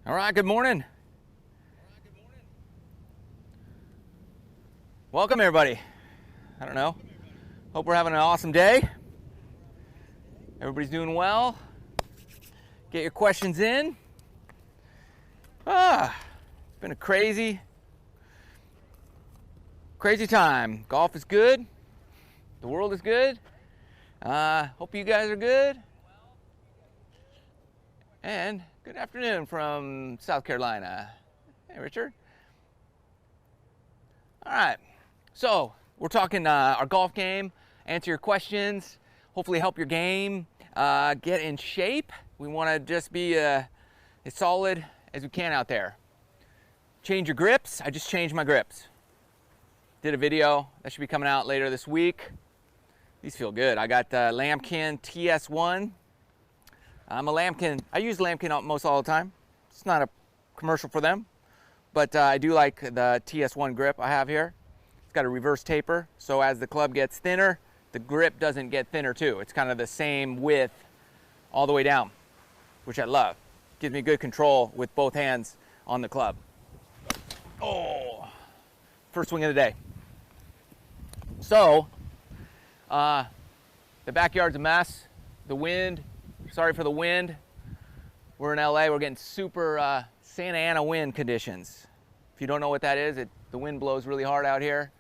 All right, good morning. Welcome, everybody. I don't know. Hope we're having an awesome day. Everybody's doing well. Get your questions in. It's been a crazy time. Golf is good. The world is good. Hope you guys are good. And good afternoon from South Carolina. Hey, Richard. All right. So we're talking our golf game, answer your questions, hopefully help your game, get in shape. We want to just be as solid as we can out there. Change your grips. I just changed my grips. Did a video that should be coming out later this week. These feel good. I got Lambkin TS1. I'm a Lambkin. I use Lambkin almost all the time. It's not a commercial for them, but I do like the TS1 grip I have here. It's got a reverse taper, so as the club gets thinner, the grip doesn't get thinner too. It's kind of the same width all the way down, which I love. Gives me good control with both hands on the club. Oh, first swing of the day. So, the backyard's a mess. The wind, sorry for the wind. We're in LA, we're getting super Santa Ana wind conditions. If you don't know what that is, the wind blows really hard out here.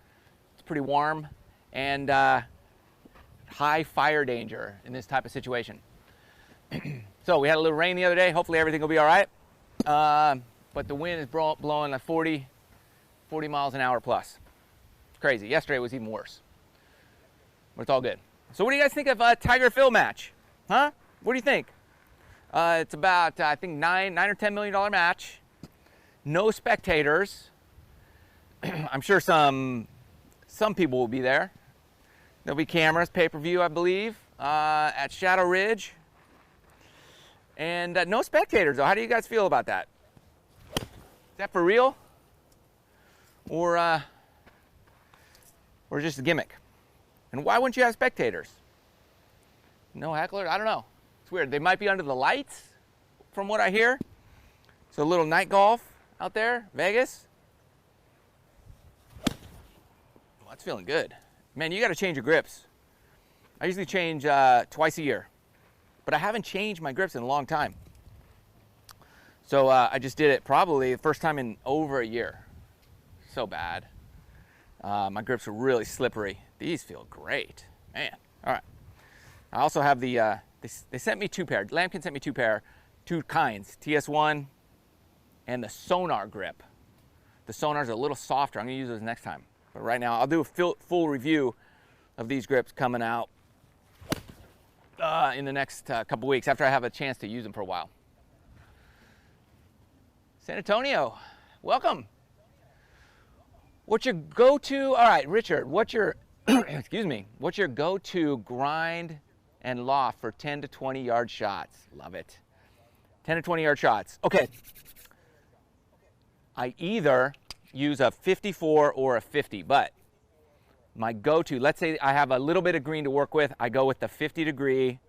It's pretty warm and high fire danger in this type of situation. So we had a little rain the other day. Hopefully everything will be all right. But the wind is blowing like 40 miles an hour plus. It's crazy. Yesterday was even worse. But it's all good. So what do you guys think of Tiger Phil match? Huh? What do you think? It's about, I think, $9 or $10 million match. No spectators. I'm sure some people will be there. There'll be cameras, pay-per-view, I believe, at Shadow Ridge. And no spectators, though. How do you guys feel about that? Is that for real? Or just a gimmick? And why wouldn't you have spectators? No hecklers? I don't know. It's weird. They might be under the lights, from what I hear. So a little night golf out there, Vegas. Well, that's feeling good. Man, you got to change your grips. I usually change twice a year, but I haven't changed my grips in a long time. So I just did it probably the first time in over a year. So bad. My grips are really slippery. These feel great. Man, all right. I also have the, they sent me two pair. Lambkin sent me two kinds, TS1 and the Sonar grip. The Sonar's a little softer. I'm gonna use those next time. But right now, I'll do a full review of these grips coming out in the next couple weeks after I have a chance to use them for a while. San Antonio, welcome. What's your go-to, all right, Richard, what's your, excuse me, what's your go-to grind and loft for 10 to 20 yard shots? Love it. 10 to 20 yard shots. Okay. I either use a 54 or a 50, but my go-to, let's say I have a little bit of green to work with, I go with the 50 degree,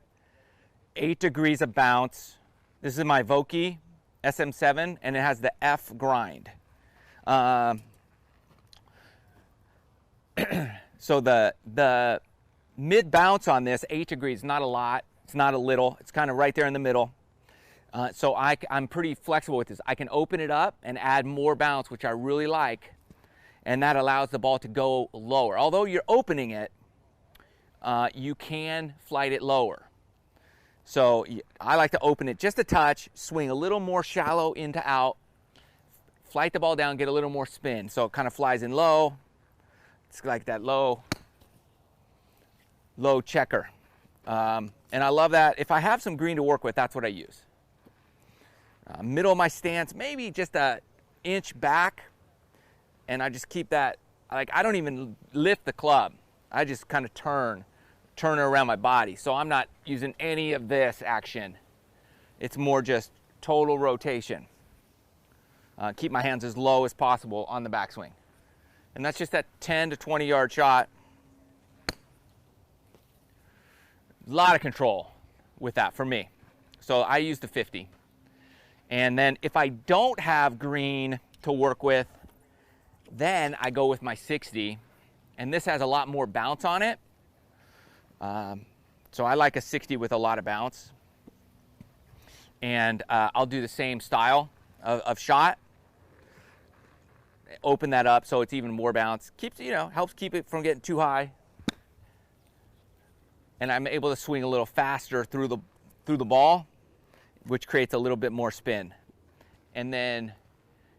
8 degrees of bounce. This is my Vokey SM7, and it has the F grind. So the mid bounce on this, 8 degrees, not a lot, it's not a little, it's kind of right there in the middle. So I'm pretty flexible with this. I can open it up and add more bounce, which I really like, and that allows the ball to go lower. Although you're opening it, you can flight it lower. So I like to open it just a touch, swing a little more shallow into out, flight the ball down, get a little more spin. So it kind of flies in low. It's like that low checker. And I love that. If I have some green to work with, that's what I use. Middle of my stance, maybe just an inch back, and I just keep that, like, I don't even lift the club. I just kind of turn it around my body. So I'm not using any of this action. It's more just total rotation. Keep my hands as low as possible on the backswing. And that's just that 10 to 20 yard shot. A lot of control with that for me. So I use the 50. And then if I don't have green to work with, then I go with my 60. And this has a lot more bounce on it. So I like a 60 with a lot of bounce. And I'll do the same style of shot. Open that up so it's even more bounce. Keeps, you know, helps keep it from getting too high. And I'm able to swing a little faster through the ball, which creates a little bit more spin. And then,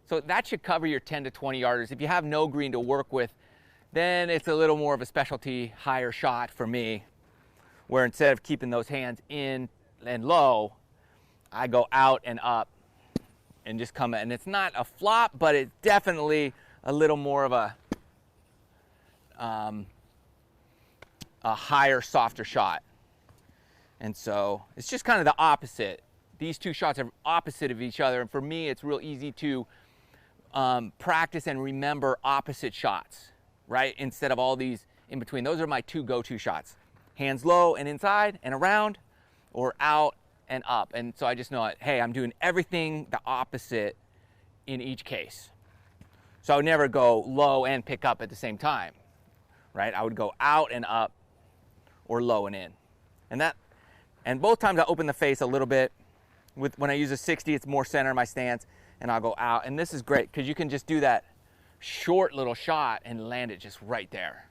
so that should cover your 10 to 20 yarders. If you have no green to work with, then it's a little more of a specialty higher shot for me, where instead of keeping those hands in and low, I go out and up and just come in. And it's not a flop, but it's definitely a little more of a higher, softer shot. And so it's just kind of the opposite. These two shots are opposite of each other. And for me, it's real easy to practice and remember opposite shots, right? Instead of all these in between. Those are my two go-to shots. Hands low and inside and around, or out and up. And so I just know, hey, I'm doing everything the opposite in each case. So I would never go low and pick up at the same time, right? I would go out and up or low and in. And both times I open the face a little bit. When I use a 60, it's more center in my stance, and I'll go out. And this is great because you can just do that short little shot and land it just right there.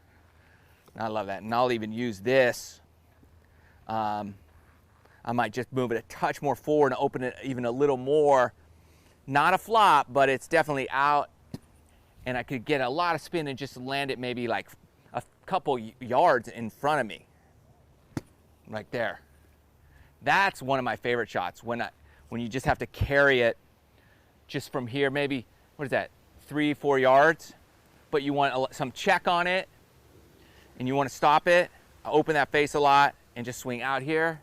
And I love that. And I'll even use this. I might just move it a touch more forward and open it even a little more. Not a flop, but it's definitely out. And I could get a lot of spin and just land it maybe like a couple yards in front of me. Right there. That's one of my favorite shots, when you just have to carry it just from here, maybe, what is that, 3-4 yards, but you want some check on it, and you want to stop it. I open that face a lot and just swing out here.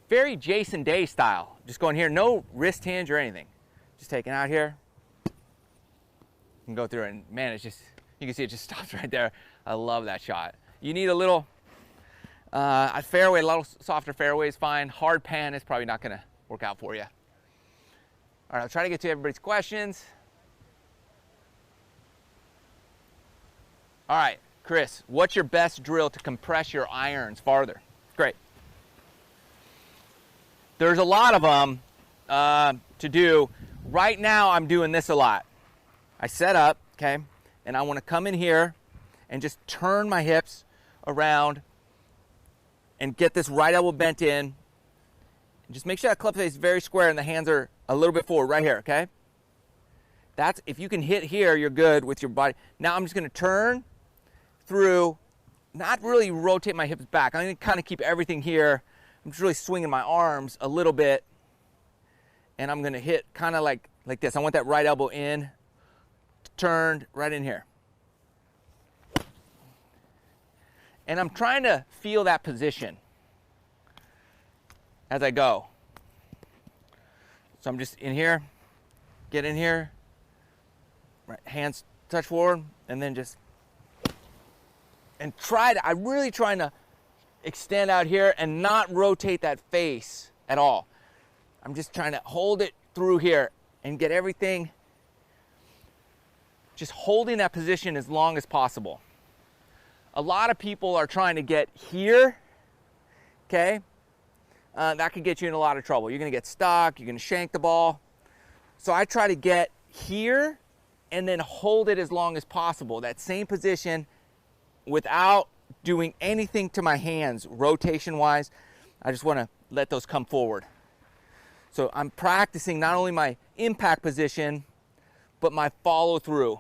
Very Jason Day style. Just going here, no wrist hinge or anything. Just taking out here and go through it, and man, it's just, you can see it just stops right there. I love that shot. You need a little, a fairway, a little softer fairway is fine. Hard pan is probably not going to work out for you. All right, I'll try to get to everybody's questions. All right, Chris, what's your best drill to compress your irons farther? Great. There's a lot of them to do. Right now, I'm doing this a lot. I set up, okay, and I want to come in here and just turn my hips around and get this right elbow bent in. And just make sure that club face is very square and the hands are a little bit forward right here, okay? That's, if you can hit here, you're good with your body. Now I'm just going to turn through, not really rotate my hips back. I'm going to kind of keep everything here. I'm just really swinging my arms a little bit, and I'm going to hit kind of like this. I want that right elbow in, turned right in here. And I'm trying to feel that position as I go. So I'm just in here, get in here, right, hands touch forward, and then just, and I'm really trying to extend out here and not rotate that face at all. I'm just trying to hold it through here and get everything, just holding that position as long as possible. A lot of people are trying to get here, okay? That could get you in a lot of trouble. You're gonna get stuck, you're gonna shank the ball. So I try to get here and then hold it as long as possible. That same position without doing anything to my hands, rotation-wise. I just wanna let those come forward. So I'm practicing not only my impact position, but my follow through.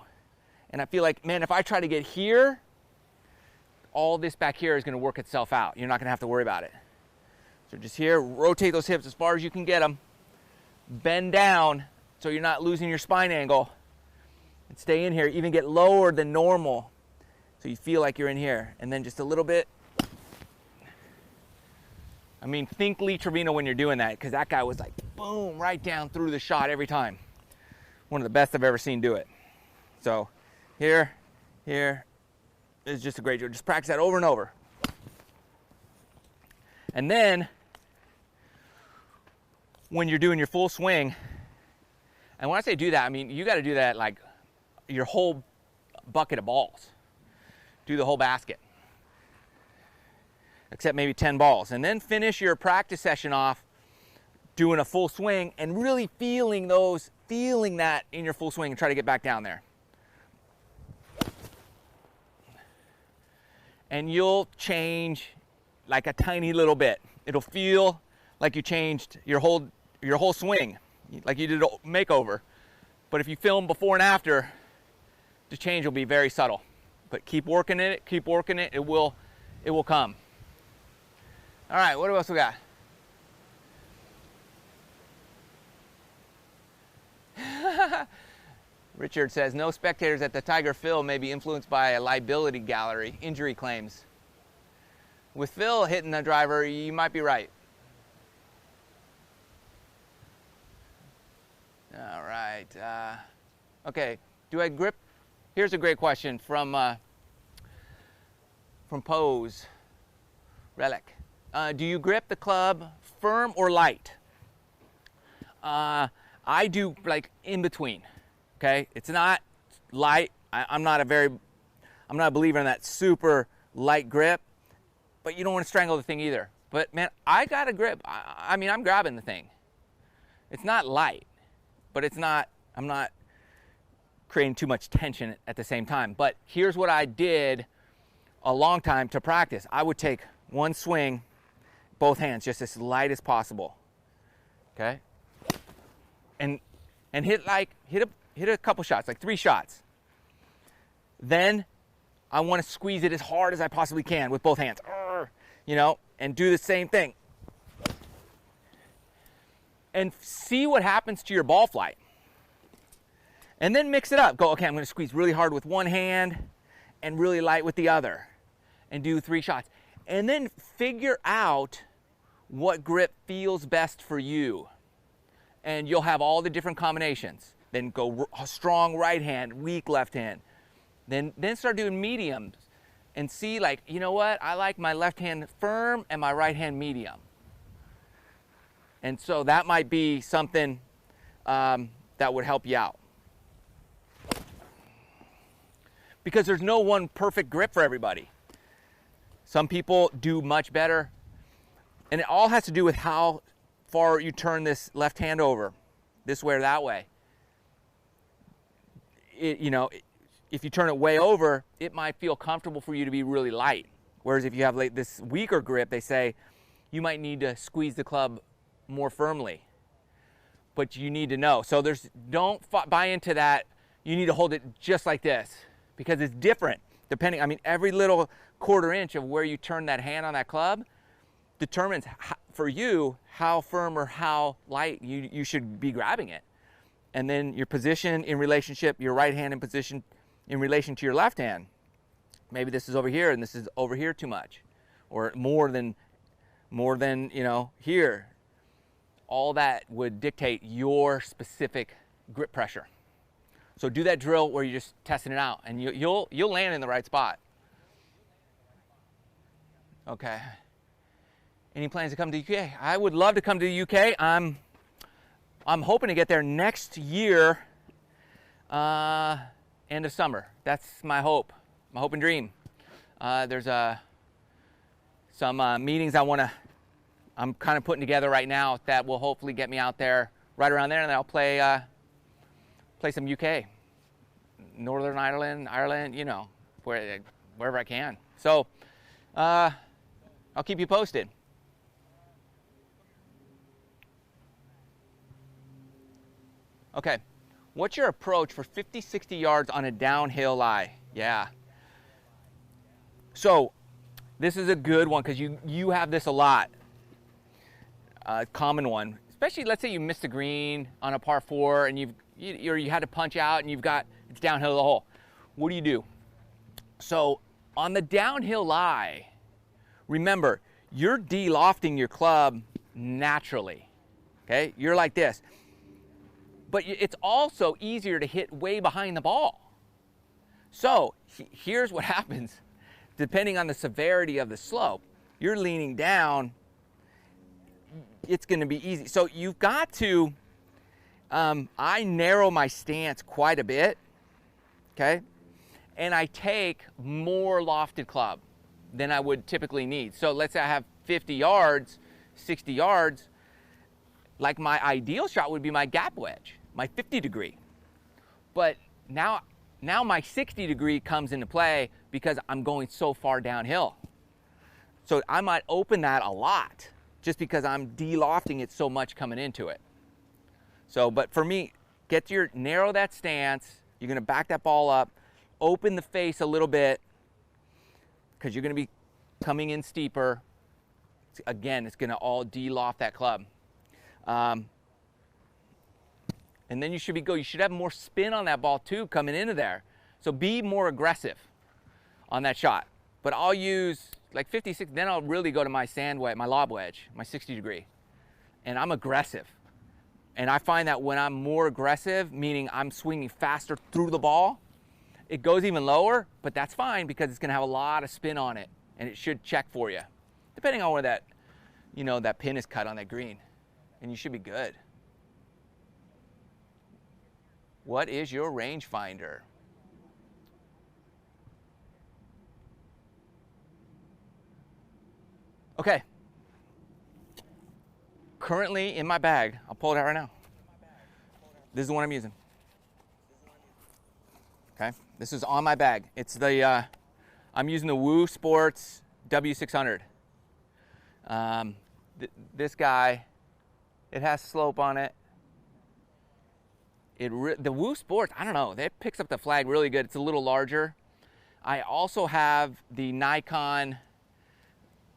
And I feel like, man, if I try to get here, all this back here is going to work itself out. You're not going to have to worry about it. So just here, rotate those hips as far as you can get them. Bend down so you're not losing your spine angle. And stay in here, even get lower than normal so you feel like you're in here. And then just a little bit. I mean, think Lee Trevino when you're doing that, because that guy was like, boom, right down through the shot every time. One of the best I've ever seen do it. So here, is just a great drill. Just practice that over and over. And then, when you're doing your full swing. And when I say do that, I mean you got to do that like your whole bucket of balls. Do the whole basket, except maybe 10 balls. And then finish your practice session off doing a full swing and really feeling that in your full swing, and try to get back down there. And you'll change like a tiny little bit. It'll feel like you changed your whole swing, like you did a makeover. But if you film before and after, the change will be very subtle. But keep working it, it will come. All right, what else we got? Richard says, no spectators at the Tiger Phil may be influenced by a liability gallery, injury claims. With Phil hitting the driver, you might be right. All right. Okay, do I grip? Here's a great question from Pose Relic. Do you grip the club firm or light? I do like in between. Okay, it's not light. I'm not a believer in that super light grip, but you don't want to strangle the thing either. But man, I got a grip. I mean, I'm grabbing the thing. It's not light, but I'm not creating too much tension at the same time. But here's what I did a long time to practice. I would take one swing, both hands, just as light as possible. Okay, and hit a couple shots, like 3 shots. Then I want to squeeze it as hard as I possibly can with both hands, you know, and do the same thing. And see what happens to your ball flight. And then mix it up. Go, okay, I'm going to squeeze really hard with one hand and really light with the other. And do 3 shots. And then figure out what grip feels best for you. And you'll have all the different combinations. Then go strong right hand, weak left hand. Then start doing mediums and see, like, you know what? I like my left hand firm and my right hand medium. And so that might be something that would help you out. Because there's no one perfect grip for everybody. Some people do much better. And it all has to do with how far you turn this left hand over, this way or that way. You know, if you turn it way over, it might feel comfortable for you to be really light. Whereas if you have like this weaker grip, they say you might need to squeeze the club more firmly. But you need to know. So don't buy into that. You need to hold it just like this, because it's different depending. I mean, every little quarter inch of where you turn that hand on that club determines for you how firm or how light you should be grabbing it. And then your position in relationship, your right hand in position in relation to your left hand. Maybe this is over here and this is over here too much, or more than you know, here. All that would dictate your specific grip pressure. So do that drill where you're just testing it out, and you'll land in the right spot. Okay. Any plans to come to the UK? I would love to come to the UK. I'm hoping to get there next year, end of summer. That's my hope and dream. There's some meetings I'm kind of putting together right now that will hopefully get me out there right around there, and then I'll play some UK, Northern Ireland, you know, wherever I can. So I'll keep you posted. Okay, what's your approach for 50, 60 yards on a downhill lie? Yeah. So this is a good one because you have this a lot. Common one, especially let's say you missed a green on a par 4 and you had to punch out and it's downhill the hole. What do you do? So on the downhill lie, remember, you're de-lofting your club naturally. Okay, you're like this. But it's also easier to hit way behind the ball. So here's what happens. Depending on the severity of the slope, you're leaning down. it's going to be easy. So you've got to, I narrow my stance quite a bit, okay? And I take more lofted club than I would typically need. So let's say I have 50 yards, 60 yards, like my ideal shot would be my gap wedge, my 50 degree. But now my 60 degree comes into play because I'm going so far downhill. So I might open that a lot just because I'm de-lofting it so much coming into it. So, but for me, narrow that stance. You're gonna back that ball up, open the face a little bit because you're gonna be coming in steeper. Again, it's gonna all de-loft that club. And then you should have more spin on that ball too coming into there. So be more aggressive on that shot. But I'll use like 56, then I'll really go to my sand wedge, my lob wedge, my 60 degree. And I'm aggressive. And I find that when I'm more aggressive, meaning I'm swinging faster through the ball, it goes even lower, but that's fine because it's gonna have a lot of spin on it and it should check for you, depending on where that, that pin is cut on that green. And you should be good. What is your rangefinder? Okay. Currently in my bag, I'll pull it out right now. This is the one I'm using. Okay, this is on my bag. It's the, I'm using the Woo Sports W600. This guy, it has slope on it. The Woo Sports, I don't know, that picks up the flag really good. It's a little larger. I also have the Nikon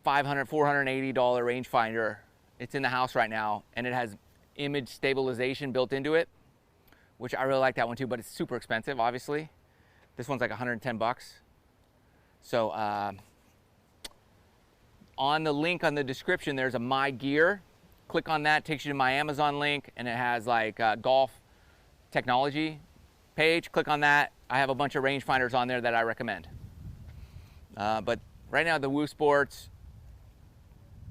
$480 rangefinder. It's in the house right now, and it has image stabilization built into it, which I really like that one too, but it's super expensive, obviously. This one's like 110 bucks. So on the link on the description, there's a My Gear. Click on that, takes you to my Amazon link, and it has like golf technology page. Click on that. I have a bunch of rangefinders on there that I recommend. But right now, the Woo Sports,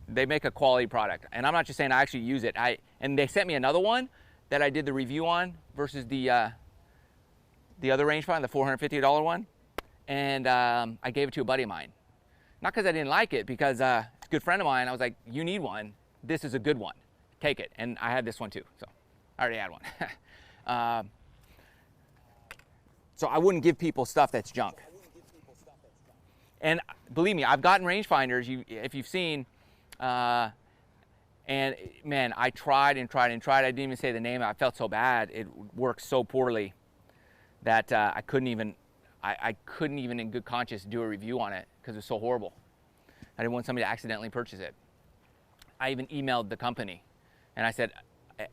they make a quality product. And I'm not just saying I actually use it. And they sent me another one that I did the review on versus the other rangefinder, the $450 one. And I gave it to a buddy of mine. Not because I didn't like it, because it's a good friend of mine. I was like, you need one. This is a good one. Take it. And I had this one too. So I already had one. So I wouldn't give people stuff that's junk. And believe me, I've gotten rangefinders, if you've seen, and man, I tried and tried and tried. I didn't even say the name. I felt so bad. It worked so poorly that I couldn't even in good conscience do a review on it because it was so horrible. I didn't want somebody to accidentally purchase it. I even emailed the company and I said,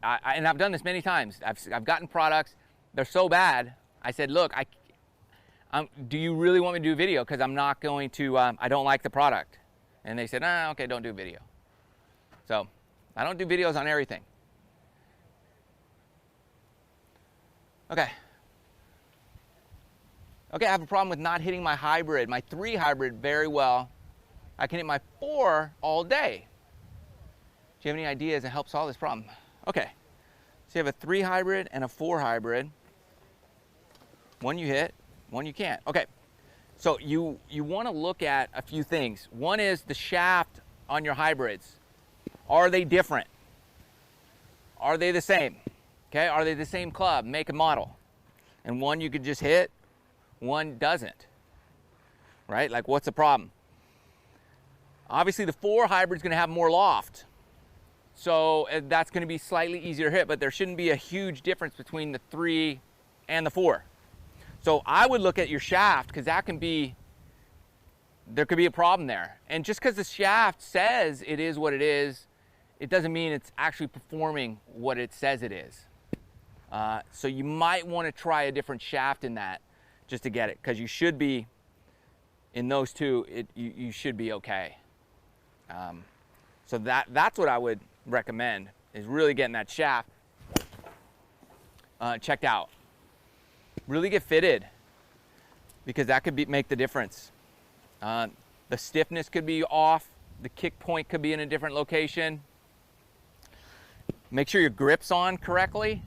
and I've done this many times. I've gotten products, they're so bad. I said, look, do you really want me to do video? Because I'm not going to, I don't like the product. And they said, okay, don't do video. So I don't do videos on everything. Okay. Okay, I have a problem with not hitting my hybrid, my 3 hybrid very well. I can hit my 4 all day. Do you have any ideas that help solve this problem? Okay, so you have a 3 hybrid and a 4 hybrid. One you hit, one you can't. Okay, so you want to look at a few things. One is the shaft on your hybrids. Are they different? Are they the same? Okay, are they the same club, make and model? And one you could just hit, one doesn't. Right, like what's the problem? Obviously the 4 hybrid is going to have more loft. So that's going to be slightly easier to hit, but there shouldn't be a huge difference between the 3 and the 4. So I would look at your shaft, because there could be a problem there. And just because the shaft says it is what it is, it doesn't mean it's actually performing what it says it is. So you might want to try a different shaft in that just to get it, because you should be, in those two, you should be okay. So that's what I would recommend, is really getting that shaft checked out. Really get fitted, because that could make the difference. The stiffness could be off. The kick point could be in a different location. Make sure your grip's on correctly.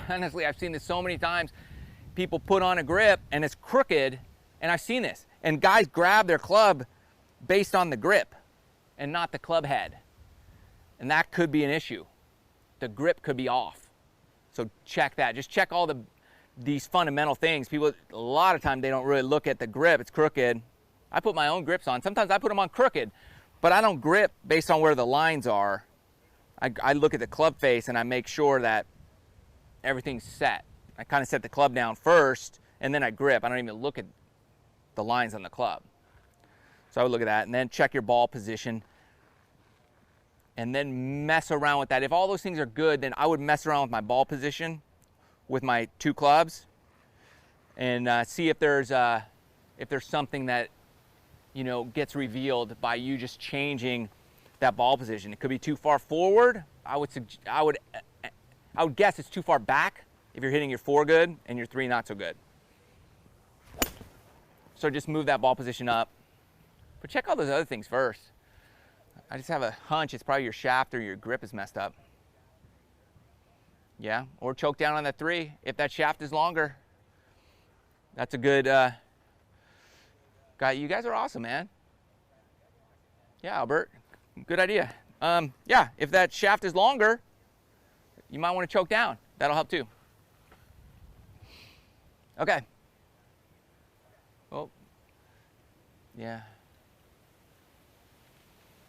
Honestly, I've seen this so many times. People put on a grip and it's crooked, and I've seen this. And guys grab their club based on the grip and not the club head. And that could be an issue. The grip could be off. So check that. Just check all these fundamental things. People, a lot of times they don't really look at the grip. It's crooked. I put my own grips on. Sometimes I put them on crooked, but I don't grip based on where the lines are. I look at the club face and I make sure that everything's set. I kind of set the club down first and then I grip. I don't even look at the lines on the club. So I would look at that and then check your ball position and then mess around with that. If all those things are good, then I would mess around with my ball position with my two clubs and see if there's something that, you know, gets revealed by you just changing that ball position. It could be too far forward. I would guess it's too far back if you're hitting your 4 good and your 3 not so good. So just move that ball position up. But check all those other things first. I just have a hunch it's probably your shaft or your grip is messed up. Yeah, or choke down on that 3 if that shaft is longer. That's a good guy. You guys are awesome, man. Yeah, Albert, good idea. Yeah, if that shaft is longer, you might want to choke down. That'll help too. Okay. Oh, yeah.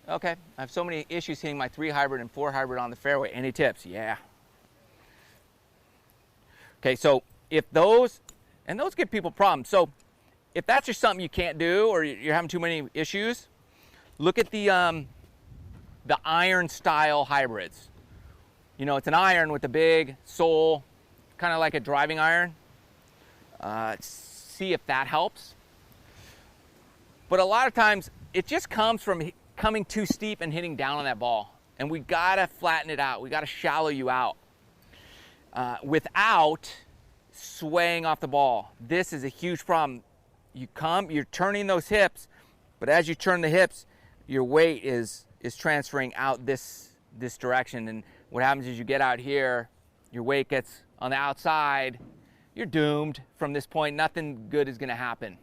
Okay, I have so many issues hitting my 3 hybrid and 4 hybrid on the fairway. Any tips? Yeah. Okay, so if those give people problems. So if that's just something you can't do or you're having too many issues, look at the iron style hybrids. You know, it's an iron with a big sole, kind of like a driving iron. See if that helps. But a lot of times it just comes from coming too steep and hitting down on that ball. And we gotta flatten it out. We gotta shallow you out without swaying off the ball. This is a huge problem. You're turning those hips, but as you turn the hips, your weight is transferring out this direction. And what happens is you get out here, your weight gets on the outside, you're doomed from this point. Nothing good is gonna happen,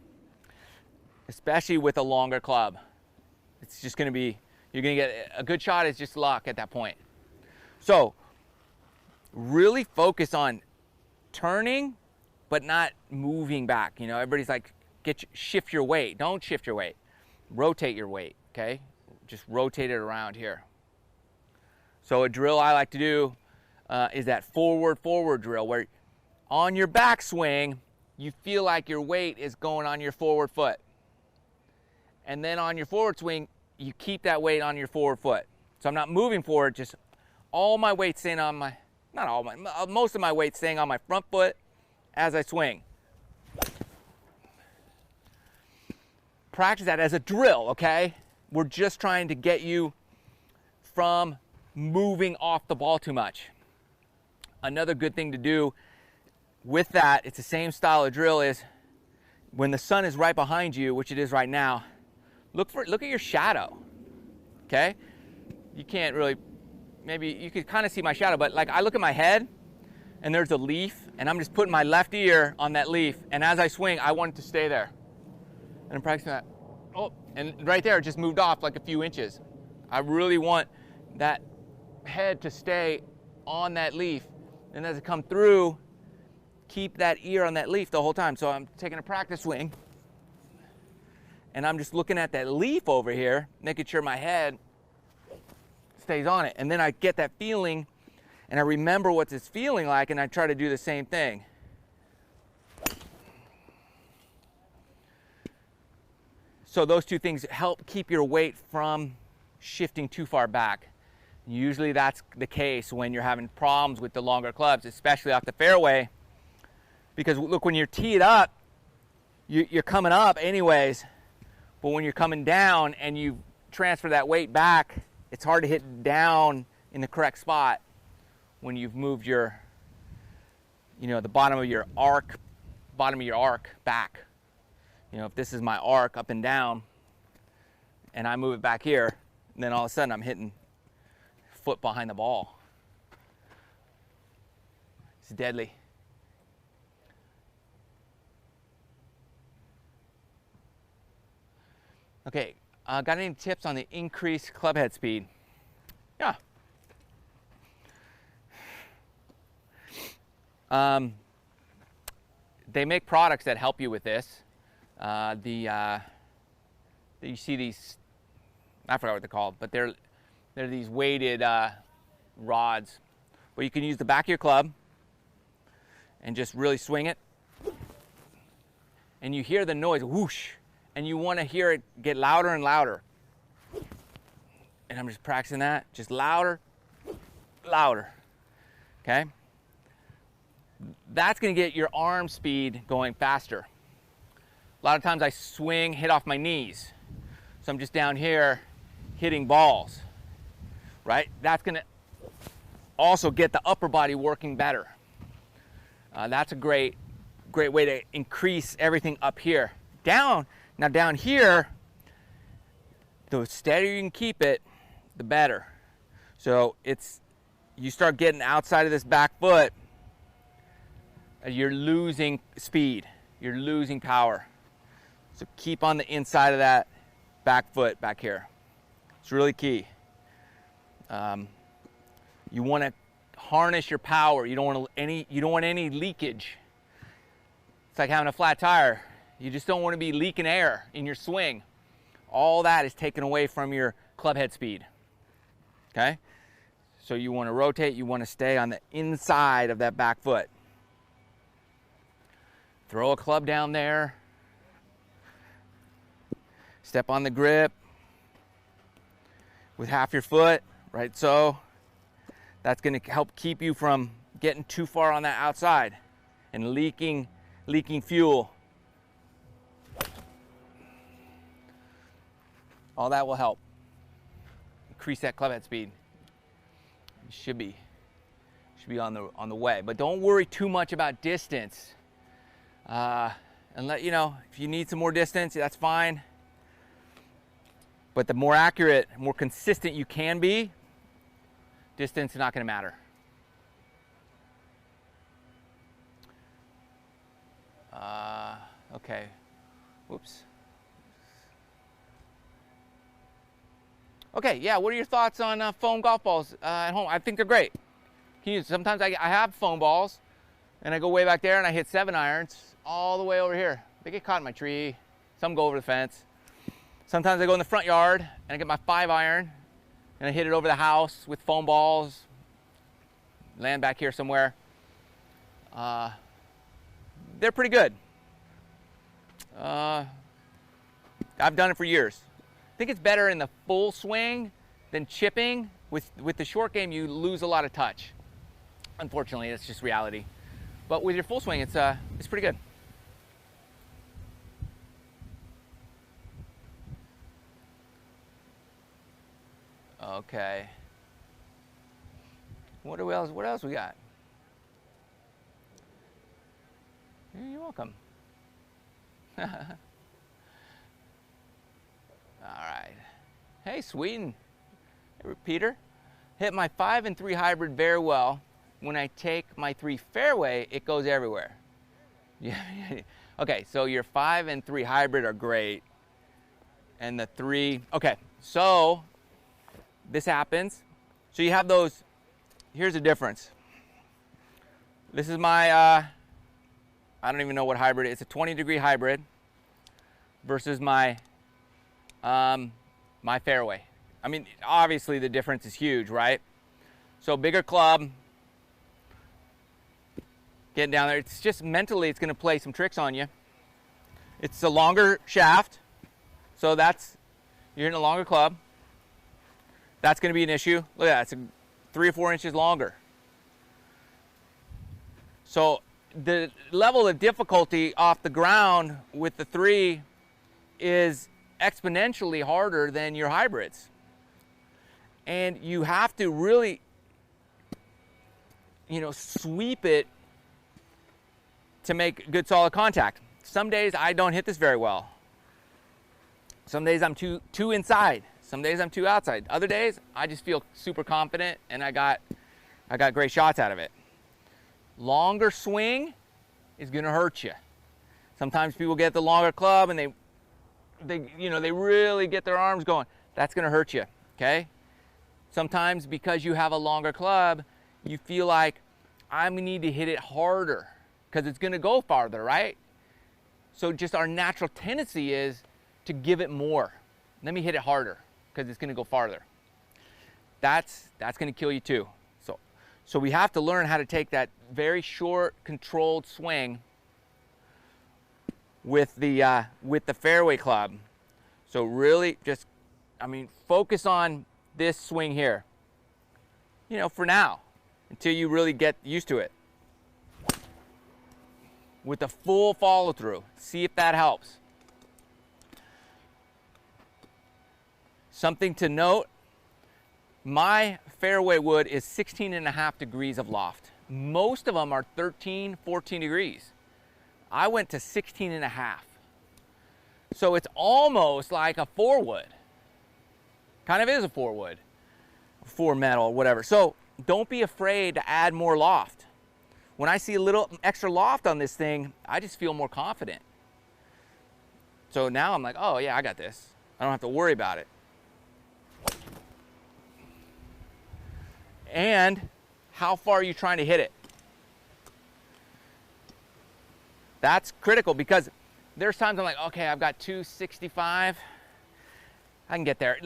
especially with a longer club. It's just gonna be, you're gonna get a good shot is just luck at that point. So really focus on turning, but not moving back. You know, everybody's like, shift your weight. Don't shift your weight. Rotate your weight, okay? Just rotate it around here. So a drill I like to do is that forward drill where on your backswing, you feel like your weight is going on your forward foot. And then on your forward swing, you keep that weight on your forward foot. So I'm not moving forward, just all my weight staying on my, not all my, most of my weight staying on my front foot as I swing. Practice that as a drill, okay? We're just trying to get you from moving off the ball too much. Another good thing to do with that, it's the same style of drill, is when the sun is right behind you, which it is right now, look at your shadow, okay? You can't really, maybe you could kind of see my shadow, but like I look at my head and there's a leaf and I'm just putting my left ear on that leaf, and as I swing, I want it to stay there. And I'm practicing that. Oh, and right there, it just moved off like a few inches. I really want that head to stay on that leaf. And as it comes through, keep that ear on that leaf the whole time. So I'm taking a practice swing, and I'm just looking at that leaf over here, making sure my head stays on it. And then I get that feeling, and I remember what it's feeling like, and I try to do the same thing. So those two things help keep your weight from shifting too far back. Usually that's the case when you're having problems with the longer clubs, especially off the fairway. Because look, when you're teed up, you're coming up anyways, but when you're coming down and you transfer that weight back, it's hard to hit down in the correct spot when you've moved your, you know, the bottom of your arc back. You know, if this is my arc up and down and I move it back here, then all of a sudden I'm hitting foot behind the ball. deadly. Okay, got any tips on the increased club head speed? Yeah. They make products that help you with this. You see these, I forgot what they're called, but they're these weighted rods. But you can use the back of your club and just really swing it. And you hear the noise, whoosh, and you want to hear it get louder and louder. And I'm just practicing that, just louder, louder, okay? That's going to get your arm speed going faster. A lot of times I swing, hit off my knees. So I'm just down here hitting balls, right? That's going to also get the upper body working better. That's a great way to increase everything up here. Now down here, the steadier you can keep it, the better. So you start getting outside of this back foot, you're losing speed, you're losing power. So keep on the inside of that back foot back here. It's really key. You want to harness your power. You don't want any leakage. It's like having a flat tire. You just don't want to be leaking air in your swing. All that is taken away from your club head speed. Okay? So you want to rotate, you want to stay on the inside of that back foot. Throw a club down there. Step on the grip with half your foot, right? So that's going to help keep you from getting too far on that outside and leaking fuel. All that will help increase that club head speed. It should be on the way, but don't worry too much about distance. And let you know if you need some more distance, that's fine. But the more accurate, more consistent you can be, distance is not going to matter. Okay. Whoops. Okay, yeah, what are your thoughts on foam golf balls at home? I think they're great. Sometimes I have foam balls, and I go way back there and I hit 7-irons all the way over here. They get caught in my tree. Some go over the fence. Sometimes I go in the front yard and I get my 5-iron and I hit it over the house with foam balls, land back here somewhere. They're pretty good. I've done it for years. I think it's better in the full swing than chipping. With the short game, you lose a lot of touch. Unfortunately, that's just reality. But with your full swing, it's pretty good. Okay. What else we got? You're welcome. All right. Hey, Sweden. Hey, Peter. Hit my 5 and 3 hybrid very well. When I take my 3 fairway, it goes everywhere. Yeah. Okay, so your 5 and 3 hybrid are great. And the 3, okay, so this happens. So you have those, here's the difference. This is my, I don't even know what hybrid it is. It's a 20-degree hybrid versus my, my fairway. I mean, obviously the difference is huge, right? So bigger club, getting down there. It's just mentally, it's going to play some tricks on you. It's a longer shaft, so you're in a longer club. That's going to be an issue. Look at that, it's 3 or 4 inches longer. So the level of difficulty off the ground with the 3 is exponentially harder than your hybrids. And you have to really, sweep it to make good solid contact. Some days I don't hit this very well. Some days I'm too inside. Some days I'm too outside. Other days I just feel super confident and I got great shots out of it. Longer swing is going to hurt you. Sometimes people get the longer club and they really get their arms going. That's going to hurt you, okay? Sometimes because you have a longer club, you feel like I need to hit it harder because it's going to go farther, right? So just our natural tendency is to give it more. Let me hit it harder because it's going to go farther. That's going to kill you too. So we have to learn how to take that very short, controlled swing with the fairway club. So really just, focus on this swing here, for now, until you really get used to it. With a full follow through, see if that helps. Something to note, my fairway wood is 16.5 degrees of loft. Most of them are 13, 14 degrees. I went to 16.5. So it's almost like a 4-wood. Kind of is a 4-wood, 4 metal, whatever. So don't be afraid to add more loft. When I see a little extra loft on this thing, I just feel more confident. So now I'm like, oh yeah, I got this. I don't have to worry about it. And how far are you trying to hit it? That's critical because there's times I'm like, okay, I've got 265. I can get there.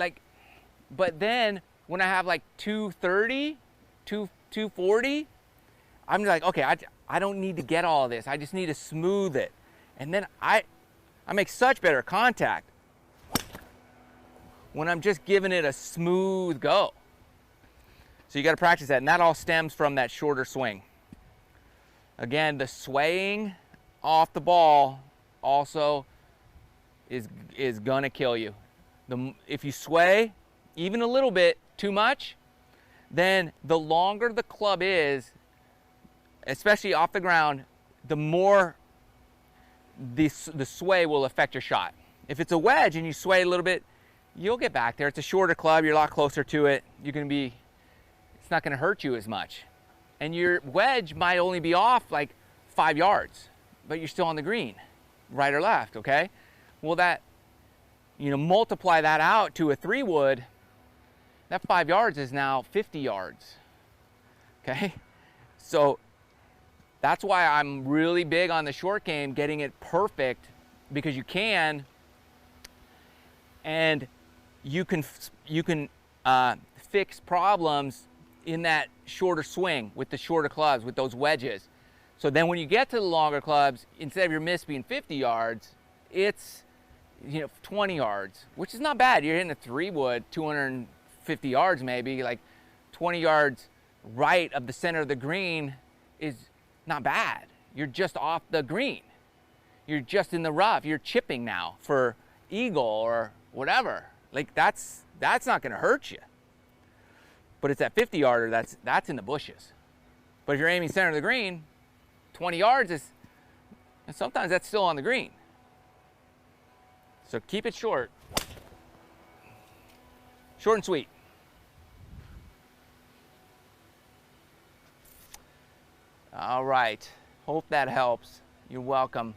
But then when I have like 230, 240, I'm like, okay, I don't need to get all of this. I just need to smooth it. And then I make such better contact when I'm just giving it a smooth go. So you got to practice that, and that all stems from that shorter swing. Again, the swaying off the ball also is gonna kill you. If you sway even a little bit too much, then the longer the club is, especially off the ground, the more the sway will affect your shot. If it's a wedge and you sway a little bit, you'll get back there. It's a shorter club, you're a lot closer to it. It's not gonna hurt you as much. And your wedge might only be off like 5 yards, but you're still on the green, right or left, okay? Well, multiply that out to a 3-wood, that 5 yards is now 50 yards, okay? So that's why I'm really big on the short game, getting it perfect, because you can, and you can fix problems in that shorter swing with the shorter clubs, with those wedges. So then when you get to the longer clubs, instead of your miss being 50 yards, it's 20 yards, which is not bad. You're hitting a 3-wood, 250 yards maybe, like 20 yards right of the center of the green is not bad. You're just off the green. You're just in the rough. You're chipping now for eagle or whatever. Like that's not gonna hurt you. But it's that 50 yarder that's in the bushes. But if you're aiming center of the green, 20 yards and sometimes that's still on the green. So keep it short. Short and sweet. All right, hope that helps. You're welcome.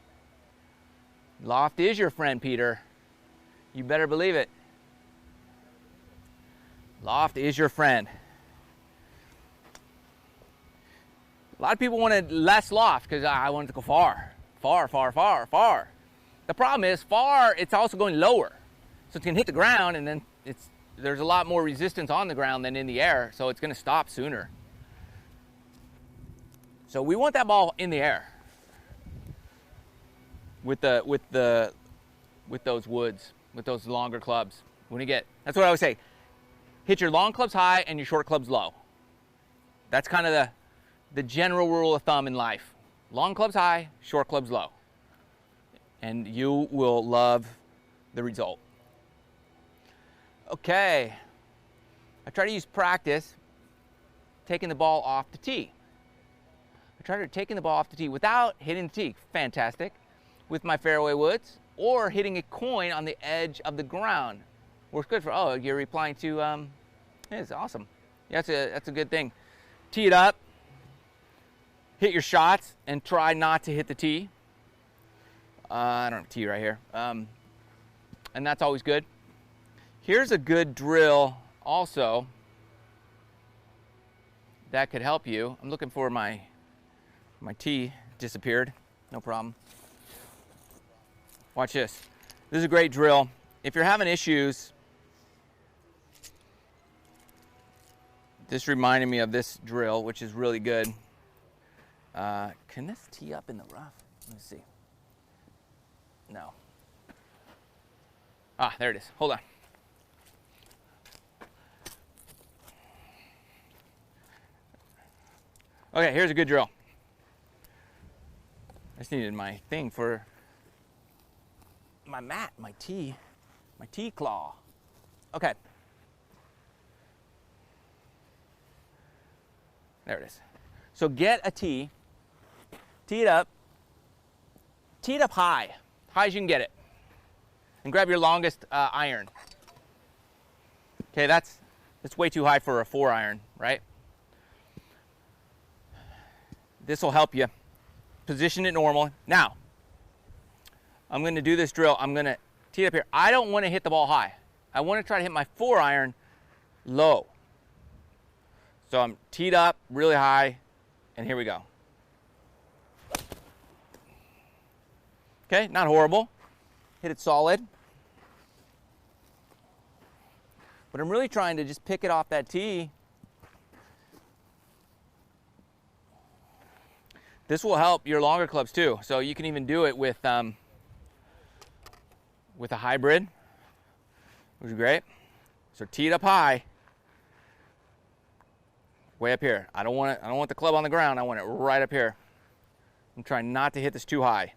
Loft is your friend, Peter. You better believe it. Loft is your friend. A lot of people wanted less loft because I wanted to go far. Far, far, far, far. The problem is far, it's also going lower. So it's gonna hit the ground and then there's a lot more resistance on the ground than in the air, so it's gonna stop sooner. So we want that ball in the air with those woods, with those longer clubs. That's what I would say. Hit your long clubs high and your short clubs low. That's kind of the general rule of thumb in life. Long clubs high, short clubs low. And you will love the result. Okay. I try to use practice taking the ball off the tee. I try to taking the ball off the tee without hitting the tee. Fantastic. With my fairway woods, or hitting a coin on the edge of the ground. Works good for, oh, you're replying to, yeah, it's awesome. Yeah, that's a good thing. Tee it up. hit your shots and try not to hit the tee. I don't have a tee right here. And that's always good. Here's a good drill also that could help you. I'm looking for my tee. Disappeared. No problem. Watch this. This is a great drill. If you're having issues, this reminded me of this drill, which is really good. Can this tee up in the rough? Let me see. No. Ah, there it is. Hold on. Okay, here's a good drill. I just needed my thing for my mat, my tee claw. Okay. There it is. So get a tee, tee it up high as you can get it, and grab your longest iron. Okay, that's way too high for a 4-iron, right? This will help you position it normal. Now, I'm going to do this drill. I'm going to tee it up here. I don't want to hit the ball high. I want to try to hit my 4-iron low. So I'm teed up really high, and here we go. Okay, not horrible. Hit it solid. But I'm really trying to just pick it off that tee. This will help your longer clubs too. So you can even do it with a hybrid, which is great. So tee it up high, way up here. I don't want the club on the ground. I want it right up here. I'm trying not to hit this too high.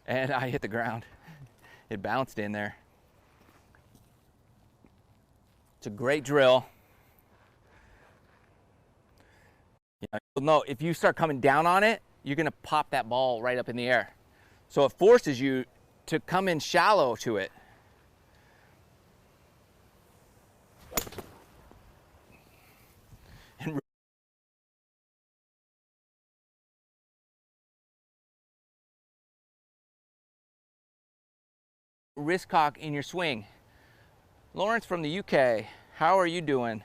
And I hit the ground. It bounced in there. It's a great drill. You'll know if you start coming down on it, you're going to pop that ball right up in the air. So it forces you to come in shallow to it. And wrist cock in your swing. Lawrence from the UK, how are you doing?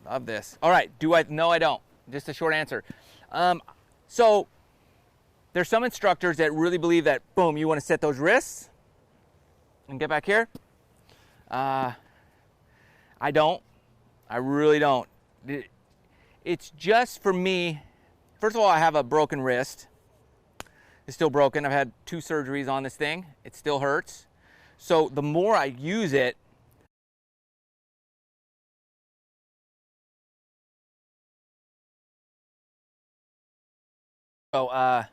Love this. All right, do I? No, I don't. Just a short answer. So there's some instructors that really believe that, boom, you want to set those wrists and get back here. I don't. I really don't. It's just for me. First of all, I have a broken wrist. It's still broken. I've had 2 surgeries on this thing. It still hurts. So the more I use it, so,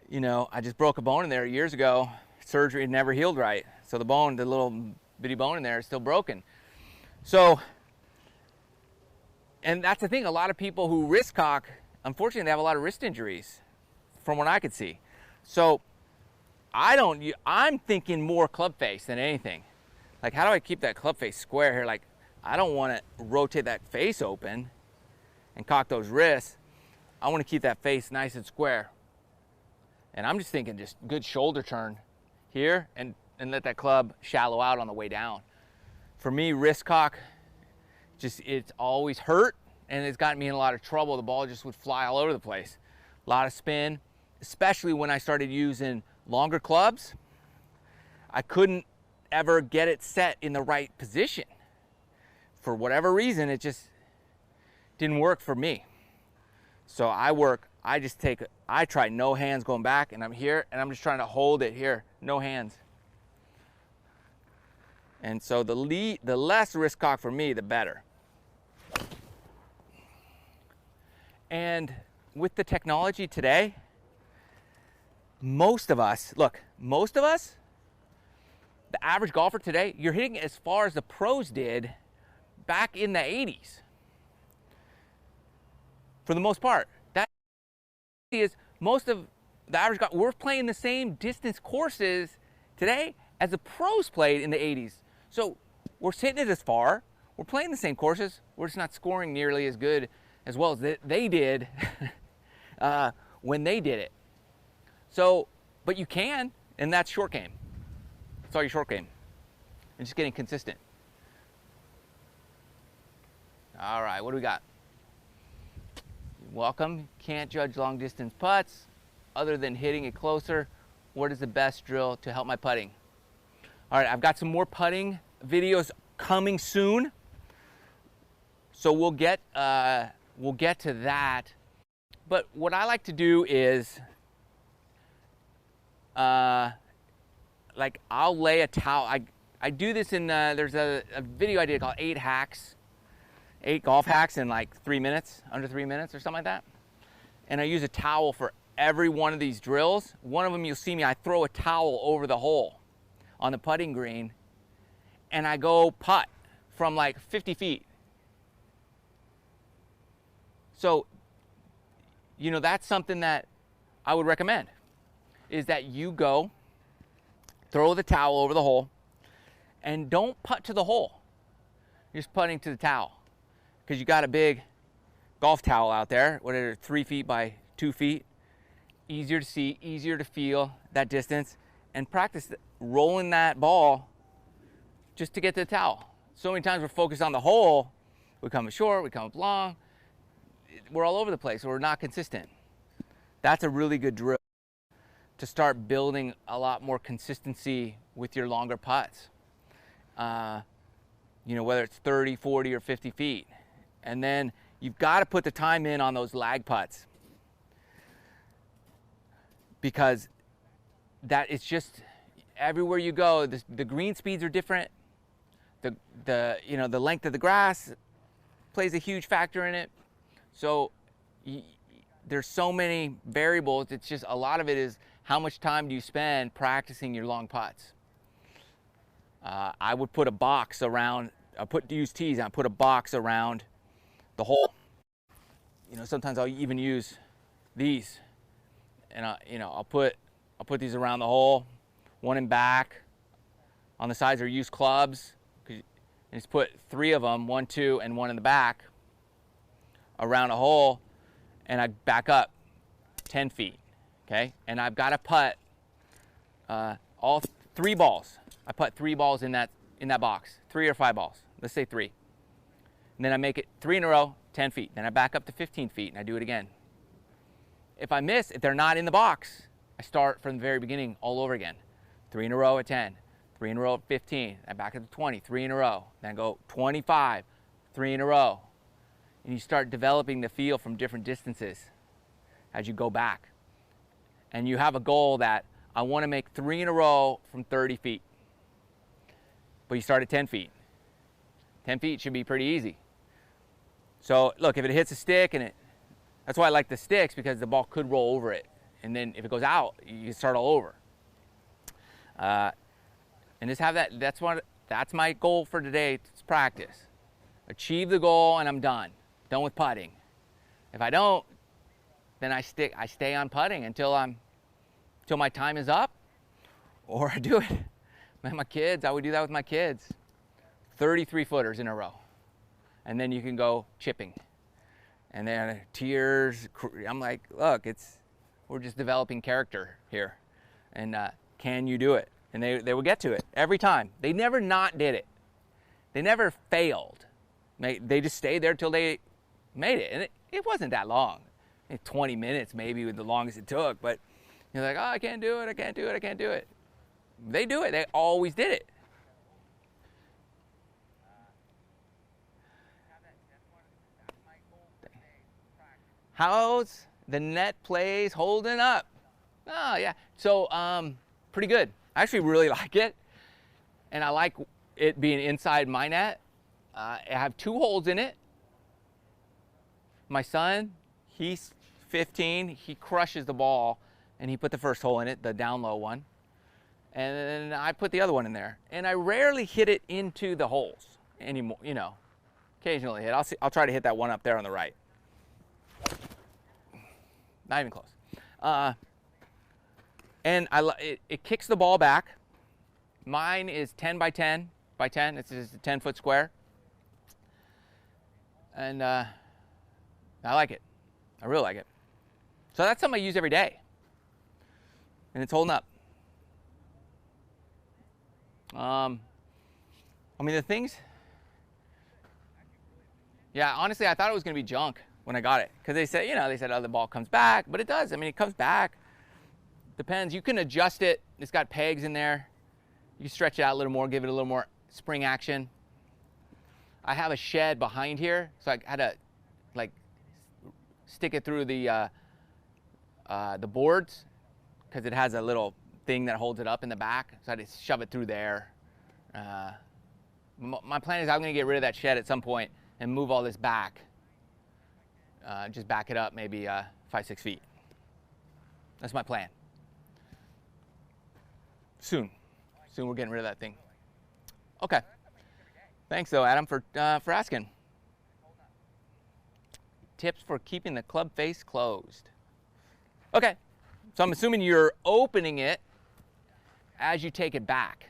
you know, I just broke a bone in there years ago. Surgery never healed right. So the bone, the little bitty bone in there is still broken. So, and that's the thing, a lot of people who wrist cock, unfortunately, they have a lot of wrist injuries from what I could see. So I'm thinking more club face than anything. Like, how do I keep that club face square here? Like, I don't want to rotate that face open and cock those wrists. I want to keep that face nice and square. And I'm just thinking just good shoulder turn here and let that club shallow out on the way down. For me, wrist cock, it's always hurt, and it's gotten me in a lot of trouble. The ball just would fly all over the place. A lot of spin, especially when I started using longer clubs. I couldn't ever get it set in the right position. For whatever reason, it just didn't work for me. So I try no hands going back, and I'm here, and I'm just trying to hold it here, no hands. And so the less wrist cock for me, the better. And with the technology today, most of us, the average golfer today, you're hitting it as far as the pros did back in the 80s. For the most part. That is most of the average golfer. We're playing the same distance courses today as the pros played in the 80s. So we're hitting it as far. We're playing the same courses. We're just not scoring nearly as good as well as they did when they did it. So, but you can, and that's short game. That's all your short game. And just getting consistent. All right, what do we got? Welcome. Can't judge long distance putts other than hitting it closer. What is the best drill to help my putting? All right, I've got some more putting videos coming soon. So we'll get to that. But what I like to do is, like, I'll lay a towel. I do this in, there's a video I did called 8 golf hacks in like 3 minutes, under 3 minutes or something like that. And I use a towel for every one of these drills. One of them, you'll see me, I throw a towel over the hole on the putting green, and I go putt from like 50 feet. So, you know, that's something that I would recommend, is that you go, throw the towel over the hole, and don't putt to the hole. You're just putting to the towel, because you got a big golf towel out there, whatever, 3 feet by 2 feet. Easier to see, easier to feel that distance, and practice rolling that ball just to get to the towel. So many times we're focused on the hole, we come up short, we come up long, we're all over the place, so we're not consistent. That's a really good drill to start building a lot more consistency with your longer putts. You know, whether it's 30, 40, or 50 feet. And then you've got to put the time in on those lag putts, because that it's just everywhere you go, the green speeds are different. You know, the length of the grass plays a huge factor in it. So there's so many variables. It's just a lot of it is how much time do you spend practicing your long putts. I would put a box around. Use tees and I put a box around the hole. You know, sometimes I'll even use these, and you know, I'll put these around the hole, one in back, on the sides, or use clubs, and just put 3 of them, 1, 2, and 1 in the back around a hole, and I back up 10 feet, okay? And I've got to putt all 3 balls. I put 3 balls in that box, 3 or 5 balls. Let's say 3. And then I make it 3 in a row, 10 feet. Then I back up to 15 feet, and I do it again. If I miss, if they're not in the box, I start from the very beginning all over again. 3 in a row at 10, 3 in a row at 15. I back up to 20, 3 in a row. Then I go 25, 3 in a row. And you start developing the feel from different distances as you go back. And you have a goal that I want to make 3 in a row from 30 feet. But you start at 10 feet. 10 feet should be pretty easy. So look, if it hits a stick, that's why I like the sticks, because the ball could roll over it. And then if it goes out, you can start all over. And just have that, that's my goal for today. It's practice. Achieve the goal and I'm done. Done with putting. If I don't, then I stay on putting until my time is up, or I do it. My kids, I would do that with my kids. 33 footers in a row. And then you can go chipping. And then tears, I'm like, look, we're just developing character here. And can you do it? And they would get to it every time. They never not did it. They never failed. They just stayed there till they made it. And it wasn't that long. 20 minutes maybe was the longest it took. But you're like, oh, I can't do it, I can't do it, I can't do it. They do it. They always did it. How's the net plays holding up? Oh, yeah. So, pretty good. I actually really like it. And I like it being inside my net. I have 2 holes in it. My son, he's 15. He crushes the ball, and he put the first hole in it, the down low one. And then I put the other one in there. And I rarely hit it into the holes anymore, you know. Occasionally hit. I'll try to hit that one up there on the right. Not even close. And it kicks the ball back. Mine is 10 by 10. by 10. It's just a 10-foot square. And I like it. I really like it. So that's something I use every day. And it's holding up. I mean, the things, yeah, honestly, I thought it was going to be junk when I got it. Because they said, oh, the ball comes back. But it does. I mean, it comes back. Depends. You can adjust it. It's got pegs in there. You can stretch it out a little more, give it a little more spring action. I have a shed behind here, so I had to, like, stick it through the boards, because it has a little thing that holds it up in the back. So I had to shove it through there. My plan is I'm going to get rid of that shed at some point and move all this back. Just back it up maybe 5-6 feet. That's my plan. Soon we're getting rid of that thing. Okay. Thanks though, Adam, for asking. Tips for keeping the club face closed. Okay, so I'm assuming you're opening it as you take it back.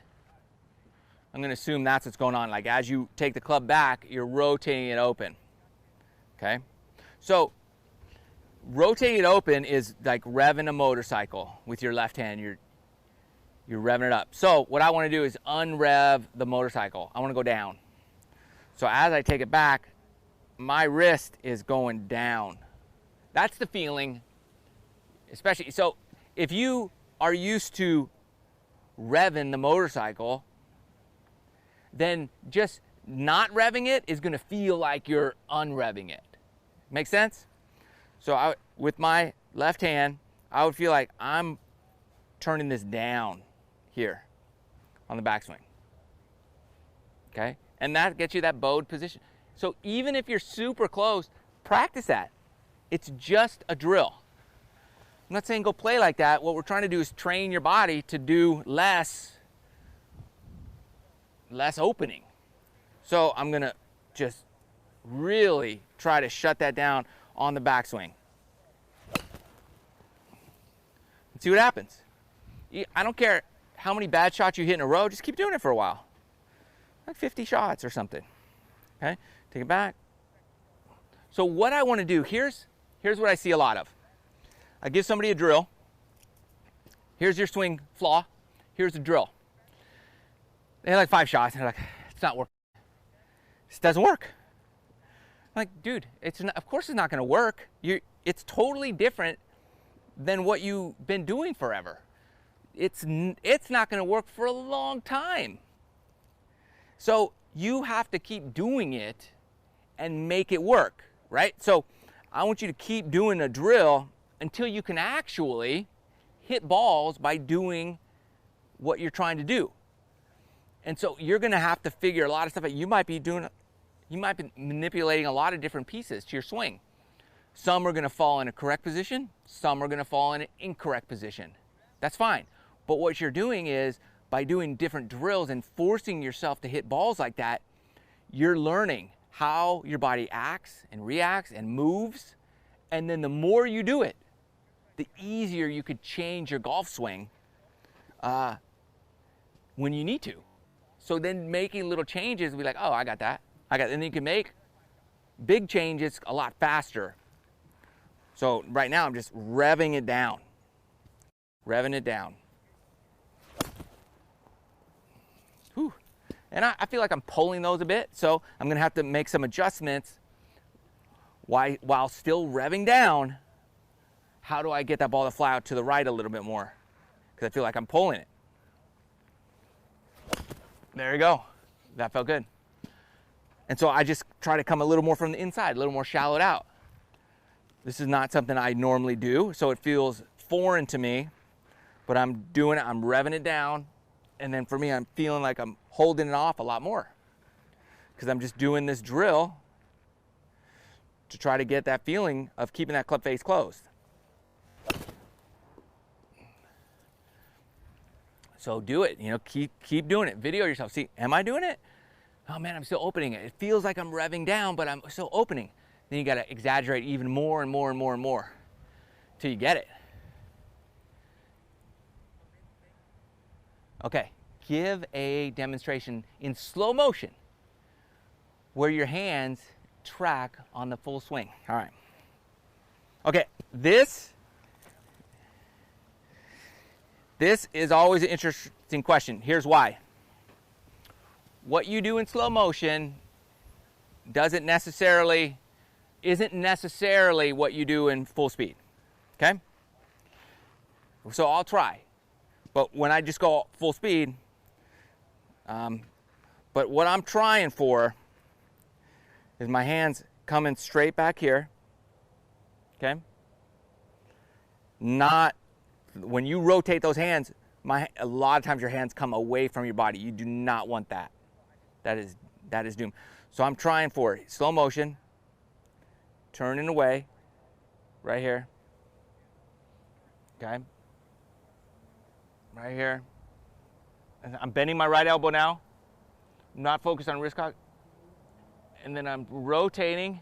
I'm going to assume that's what's going on. Like as you take the club back, you're rotating it open. Okay, so rotating it open is like revving a motorcycle with your left hand. You're revving it up. So what I want to do is unrev the motorcycle. I want to go down. So as I take it back, my wrist is going down. That's the feeling, especially. So if you are used to revving the motorcycle, then just not revving it is going to feel like you're unrevving it. Make sense? So with my left hand, I would feel like I'm turning this down here on the backswing. Okay? And that gets you that bowed position. So even if you're super close, practice that. It's just a drill. I'm not saying go play like that. What we're trying to do is train your body to do less opening. So I'm going to just really try to shut that down on the backswing. And see what happens. I don't care how many bad shots you hit in a row, just keep doing it for a while. Like 50 shots or something. Okay? Take it back. So what I want to do, here's what I see a lot of. I give somebody a drill. Here's your swing flaw. Here's the drill. They had like 5 shots, and they're like, it's not working. This doesn't work. I'm like, dude, of course it's not going to work. It's totally different than what you've been doing forever. It's not going to work for a long time. So you have to keep doing it and make it work, right? So I want you to keep doing a drill until you can actually hit balls by doing what you're trying to do. And so you're going to have to figure a lot of stuff out. You might be manipulating a lot of different pieces to your swing. Some are going to fall in a correct position. Some are going to fall in an incorrect position. That's fine. But what you're doing is, by doing different drills and forcing yourself to hit balls like that, you're learning how your body acts and reacts and moves. And then the more you do it, the easier you could change your golf swing when you need to. So then making little changes will be like, oh, I got that. And then you can make big changes a lot faster. So right now I'm just revving it down. Revving it down. Whew. And I feel like I'm pulling those a bit, so I'm going to have to make some adjustments while still revving down. How do I get that ball to fly out to the right a little bit more? Because I feel like I'm pulling it. There you go. That felt good. And so I just try to come a little more from the inside, a little more shallowed out. This is not something I normally do, so it feels foreign to me, but I'm doing it, I'm revving it down. And then for me, I'm feeling like I'm holding it off a lot more because I'm just doing this drill to try to get that feeling of keeping that club face closed. So do it, keep doing it. Video yourself. See, am I doing it? Oh man, I'm still opening it. It feels like I'm revving down, but I'm still opening. Then you got to exaggerate even more and more and more and more till you get it. Okay, give a demonstration in slow motion where your hands track on the full swing. All right. Okay, this is always an interesting question. Here's why. What you do in slow motion isn't necessarily what you do in full speed. Okay? So I'll try. But when I just go full speed, but what I'm trying for is my hands coming straight back here. Okay? Not, when you rotate those hands, a lot of times your hands come away from your body. You do not want that. That is doom. So I'm trying for slow motion, turning away, right here. Okay? Right here. And I'm bending my right elbow now. I'm not focused on wrist cock. And then I'm rotating,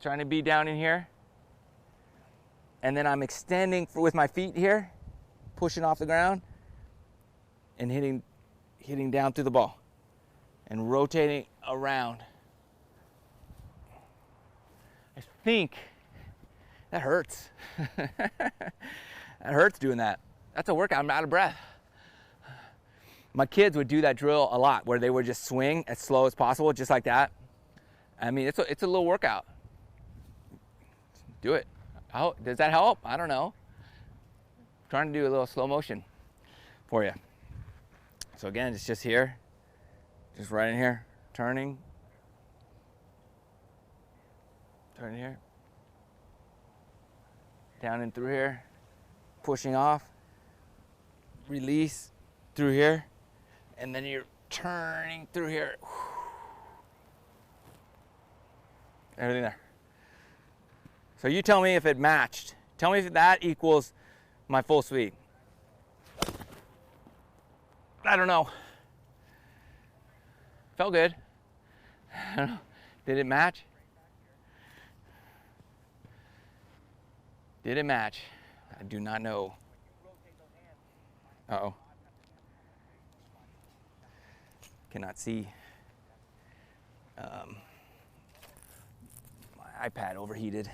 trying to be down in here. And then I'm extending with my feet here, pushing off the ground, and hitting down through the ball. And rotating around. I think that hurts. That hurts doing that. That's a workout. I'm out of breath. My kids would do that drill a lot, where they would just swing as slow as possible, just like that. I mean, it's a little workout. Do it. Does that help? I don't know. I'm trying to do a little slow motion for you. So again, it's just here, just right in here, turning here, down and through here, pushing off, release through here, and then you're turning through here. Everything there. So you tell me if it matched. Tell me if that equals my full speed. I don't know. Felt good. I don't know. Did it match? Did it match? I do not know. Uh-oh. Cannot see. My iPad overheated.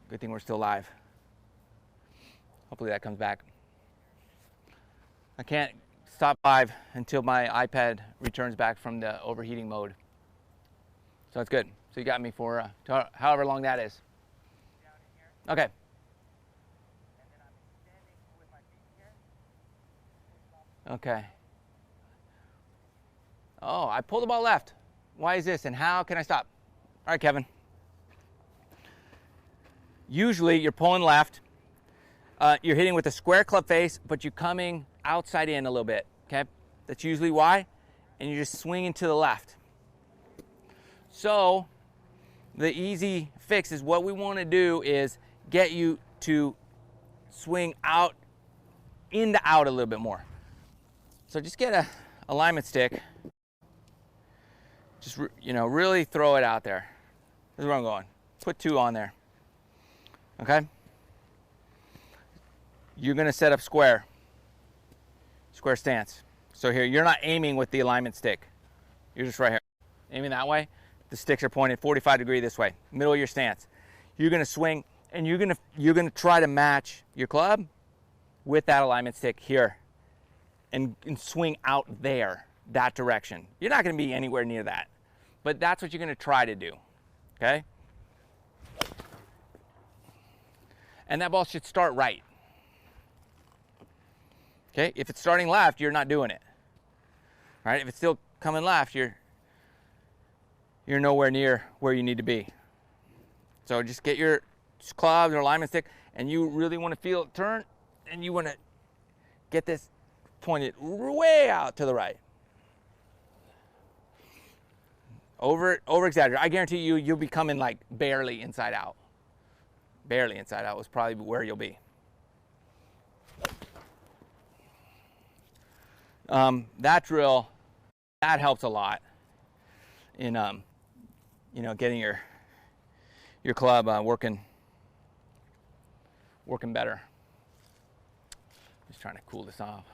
Good thing we're still live. Hopefully that comes back. I can't stop live until my iPad returns back from the overheating mode. So it's good. So you got me for however long that is. Okay. Okay. Oh, I pulled the ball left. Why is this, and how can I stop? All right, Kevin. Usually you're pulling left. You're hitting with a square club face, but you're coming outside in a little bit, okay? That's usually why. And you're just swinging to the left. So the easy fix is, what we want to do is get you to swing out, into out a little bit more. So just get a alignment stick. Just, really throw it out there. This is where I'm going. Put 2 on there. Okay? You're going to set up square stance. So here, you're not aiming with the alignment stick. You're just right here. Aiming that way. The sticks are pointed 45 degrees this way. Middle of your stance. You're going to swing, and you're going to try to match your club with that alignment stick here. And swing out there, that direction. You're not going to be anywhere near that. But that's what you're going to try to do. Okay? And that ball should start right. Okay? If it's starting left, you're not doing it. All right? If it's still coming left, you're nowhere near where you need to be. So just get your clubs or alignment stick, and you really want to feel it turn, and you want to get this pointed way out to the right. Over exaggerate. I guarantee you'll be coming like barely inside out. Barely inside out is probably where you'll be. That drill, that helps a lot in getting your working better. Just trying to cool this off.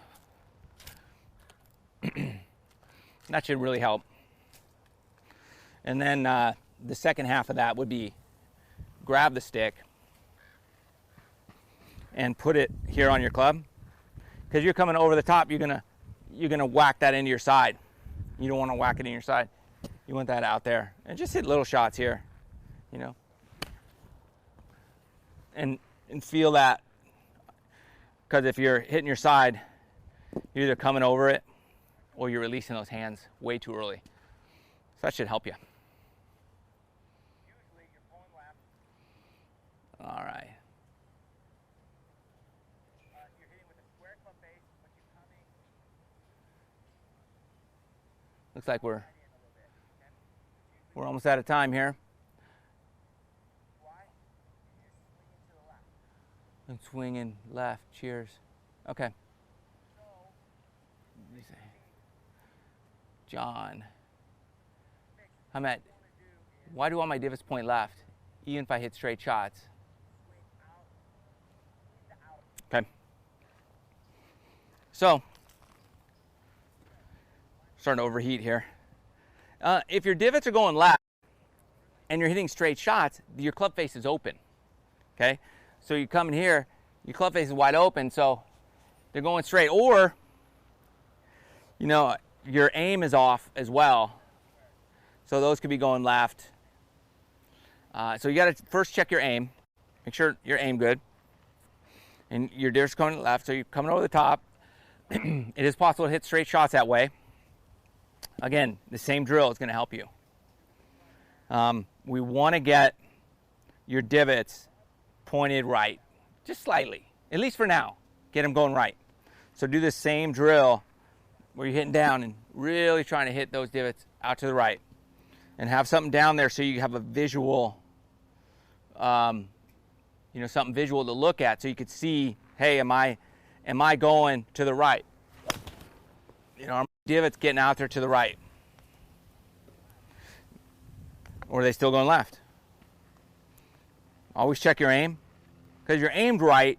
That should really help. And then the second half of that would be grab the stick and put it here on your club. Because you're coming over the top, you're gonna whack that into your side. You don't want to whack it in your side. You want that out there. And just hit little shots here, you know. And feel that. Because if you're hitting your side, you're either coming over it or you're releasing those hands way too early. So that should help you. Usually you're pulling left. All right. You're hitting with a square club face, but you're coming. Looks like we're almost out of time here. Why? You're swinging to the left. I'm swinging left. Cheers. Okay. So, What do you say? John. I'm at. Why do all my divots point left, even if I hit straight shots? Okay. So, starting to overheat here. If your divots are going left and you're hitting straight shots, your club face is open. Okay? So you come in here, your club face is wide open, so they're going straight. Or, you know, your aim is off as well. So those could be going left. So you got to first check your aim. Make sure your aim good. And your divots coming left, so you're coming over the top. It is possible to hit straight shots that way. Again, the same drill is going to help you. We want to get your divots pointed right, just slightly, at least for now. Get them going right. So do the same drill where you're hitting down and really trying to hit those divots out to the right. And have something down there so you have a visual, something visual to look at, so you could see, hey, am I going to the right? You know, are my divots getting out there to the right? Or are they still going left? Always check your aim. Because you're aimed right,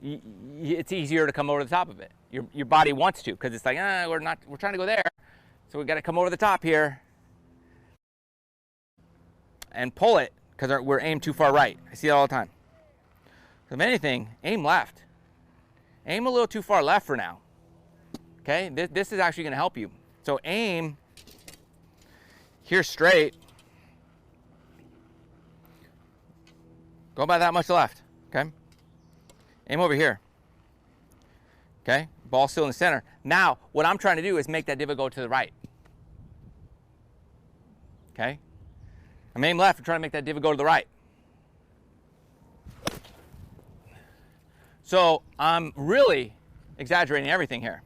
it's easier to come over the top of it. Your body wants to, because it's like, we're trying to go there, so we got to come over the top here and pull it, because we're aimed too far right. I see that all the time. So if anything, aim left. Aim a little too far left for now. Okay, this is actually going to help you. So aim here straight. Go by that much left. Okay. Aim over here. Okay. Ball still in the center. Now, what I'm trying to do is make that divot go to the right. Okay. I'm aim left. I'm trying to make that divot go to the right. So I'm really exaggerating everything here.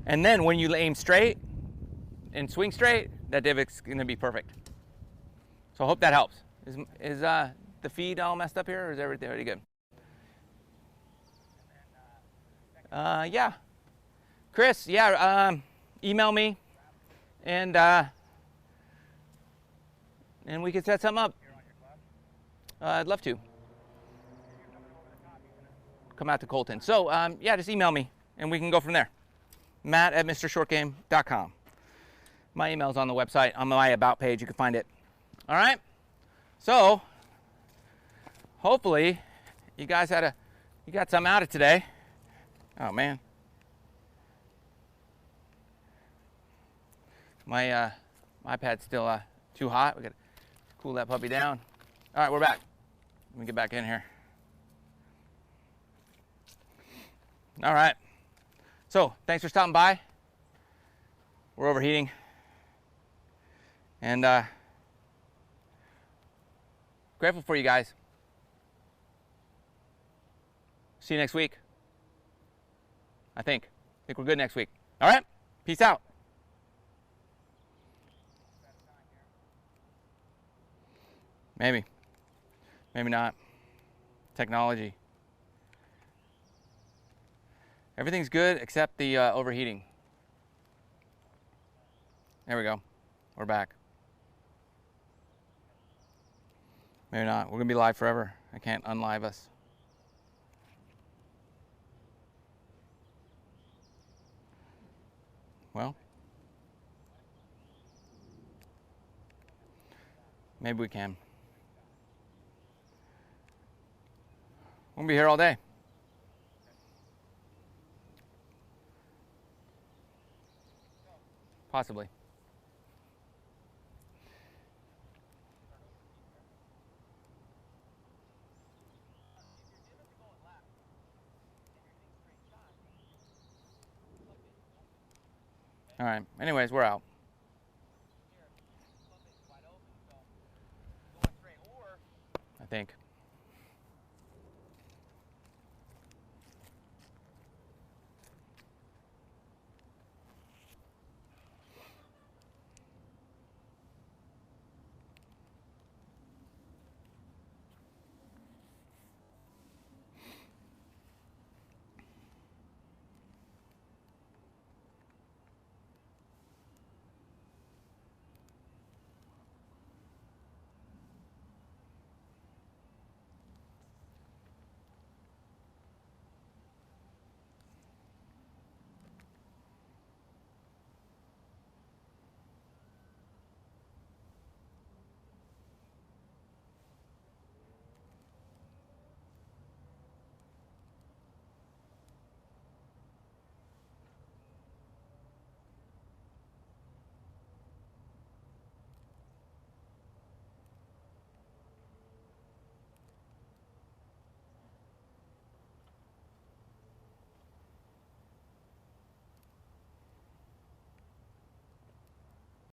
And then when you aim straight and swing straight, that divot's going to be perfect. So I hope that helps. Is the feed all messed up here, or is everything already good? Yeah. Chris, yeah, email me, and we can set something up. I'd love to. Come out to Colton. So, yeah, just email me, and we can go from there. Matt@MrShortGame.com. My email's on the website, on my About page. You can find it. All right? So, hopefully, you guys you got something out of today. Oh, man. My iPad's still too hot. We got to cool that puppy down. All right, we're back. Let me get back in here. All right. So, thanks for stopping by. We're overheating. And grateful for you guys. See you next week. I think we're good next week. All right? Peace out. Maybe. Maybe not. Technology. Everything's good except the overheating. There we go. We're back. Maybe not. We're going to be live forever. I can't unlive us. Well, maybe we can. We'll be here all day. Possibly. All right. Anyways, we're out. I think.